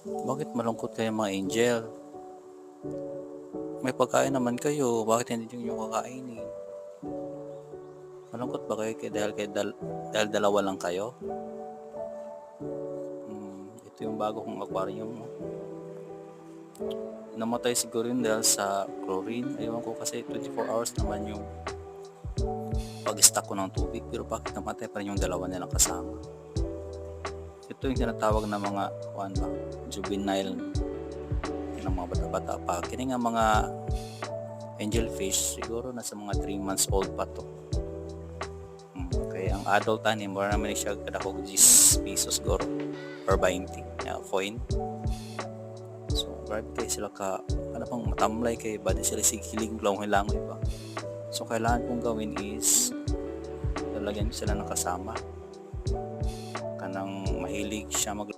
Bakit malungkot kayo mga angel? May pagkain naman kayo, bakit hindi niyo kakainin? Malungkot ba kayo dahil dalawa lang kayo? Ito yung bago kong aquarium, no? Namatay siguro yun dahil sa chlorine. Ewan ko kasi 24 hours naman yung pag-stock ko ng tubig. Pero bakit namatay pa rin yung dalawa nilang kasama? Ito yung tinatawag na mga juvenile ng mga bata-bata pa. Kini nga mga angelfish, siguro nasa mga 3 months old pa to. Kaya ang adult ani mo naman siya kada ko 10 pesos siguro or 20 coin. So grabe kayo sila ka pang matamlay kay badi sila sigiling langoy pa. So kailangan kong gawin is lalagyan ko sila ng kasama kanang mahilig siya mag